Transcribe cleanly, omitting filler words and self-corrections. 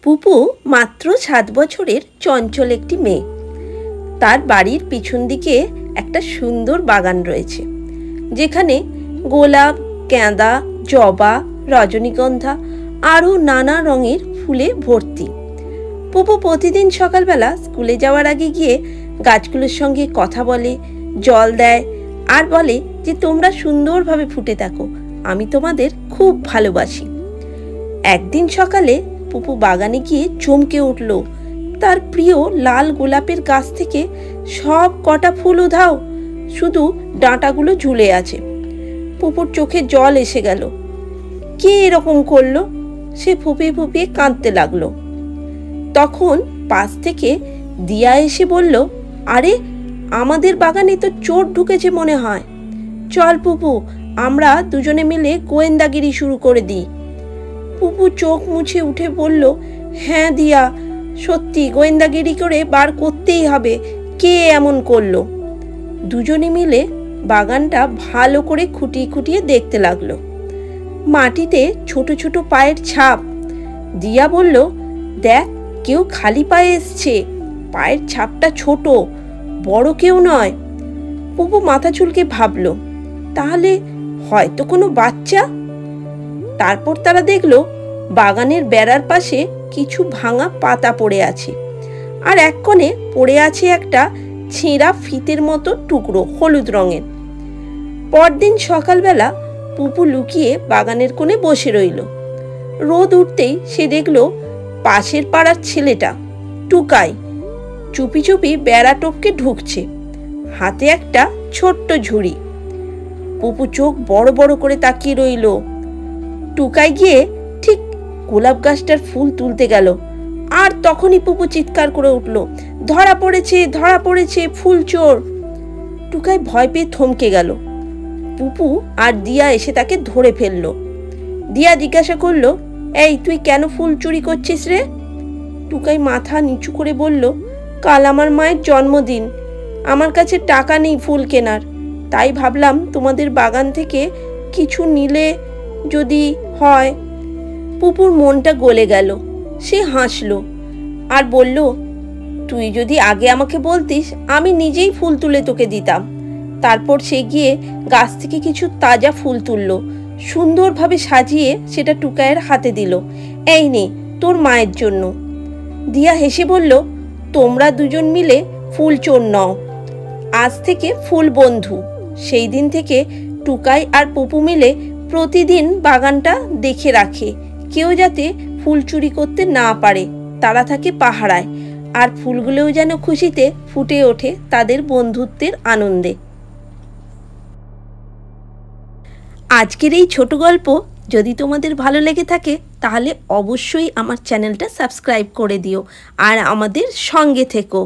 পুপু মাত্র 7 বছরের চঞ্চল একটি মেয়ে। তার বাড়ির পিছন দিকে একটা সুন্দর বাগান রয়েছে, যেখানে গোলাপ, গাঁদা, জবা, রজনীগন্ধা আরও নানা রঙের ফুলে ভর্তি। পুপু প্রতিদিন সকালবেলা স্কুলে যাওয়ার আগে গিয়ে গাছগুলোর সঙ্গে কথা বলে, জল দেয় আর বলে যে তোমরা সুন্দরভাবে ফুটে থাকো, আমি তোমাদের খুব ভালোবাসি। একদিন সকালে পুপু বাগানে গিয়ে চমকে উঠল। তার প্রিয় লাল গোলাপের গাছ থেকে সব কটা ফুল উধাও, শুধু ডাঁটাগুলো ঝুলে আছে। পুপুর চোখে জল এসে গেল। কে এরকম করলো? সে ফুপিয়ে ফুপিয়ে কাঁদতে লাগলো। তখন পাশ থেকে দিয়া এসে বলল, আরে আমাদের বাগানে তো চোর ঢুকেছে মনে হয়, চল পুপু আমরা দুজনে মিলে গোয়েন্দাগিরি শুরু করে দিই। পুপু চোখ মুছে উঠে বলল, হ্যাঁ দিয়া, সত্যি গোয়েন্দাগিরি করে বার করতেই হবে কে এমন করলো। দুজনে মিলে বাগানটা ভালো করে খুঁটিয়ে খুঁটিয়ে দেখতে লাগলো। মাটিতে ছোট ছোট পায়ের ছাপ। দিয়া বলল, দেখ কেউ খালি পায়ে এসছে, পায়ের ছাপটা ছোট, বড় কেউ নয়। পুপু মাথা চুলকে ভাবল, তাহলে হয়তো কোনো বাচ্চা। তারপর তারা দেখলো বাগানের বেড়ার পাশে কিছু ভাঙা পাতা পড়ে আছে, আর এক কোণে পড়ে আছে একটা ছেঁড়া ফিতের মতো টুকরো হলুদ রঙের। পরদিন সকালবেলা পুপু লুকিয়ে বাগানের কোণে বসে রইল। রোদ উঠতেই সে দেখলো পাশের পাড়ার ছেলেটা টুকাই চুপি চুপি বেড়া টপকে ঢুকছে, হাতে একটা ছোট্ট ঝুড়ি। পুপু চোখ বড় বড় করে তাকিয়ে রইল। টুকাই গিয়ে ঠিক গোলাপ গাছটার ফুল তুলতে গেল, আর তখনই পুপু চিৎকার করে উঠল, ধরা পড়েছে, ধরা পড়েছে, ফুল চোর। টুকাই ভয় পেয়ে থমকে গেল। পুপু আর দিয়া এসে তাকে ধরে ফেললো। দিয়া জিজ্ঞাসা করলো, এই তুই কেন ফুল চুরি করছিস রে? টুকাই মাথা নিচু করে বলল, কাল আমার মায়ের জন্মদিন, আমার কাছে টাকা নেই ফুল কেনার, তাই ভাবলাম তোমাদের বাগান থেকে কিছু নিলে যদি হয়। পুপুর মনটা গলে গেল। সে হাসলো আর বলল, তুই যদি আগে আমাকে বলতিস আমি নিজেই ফুল তুলে তোকে দিতাম। তারপর সে গিয়ে গাছ থেকে কিছু তাজা ফুল তুললো, সুন্দরভাবে সাজিয়ে সেটা টুকাইয়ের হাতে দিল, এই নে তোর মায়ের জন্য। দিয়া হেসে বলল, তোমরা দুজন মিলে ফুল চোর নও, আজ থেকে ফুল বন্ধু। সেই দিন থেকে টুকাই আর পুপু মিলে প্রতিদিন বাগানটা দেখে রাখে, কেউ যাতে ফুল চুরি করতে না পারে। তারা থাকে পাহারায়, আর ফুলগুলোও যেন খুশিতে ফুটে ওঠে তাদের বন্ধুত্বের আনন্দে। আজকের এই ছোট গল্প যদি তোমাদের ভালো লেগে থাকে তাহলে অবশ্যই আমার চ্যানেলটা সাবস্ক্রাইব করে দিও আর আমাদের সঙ্গে থেকো।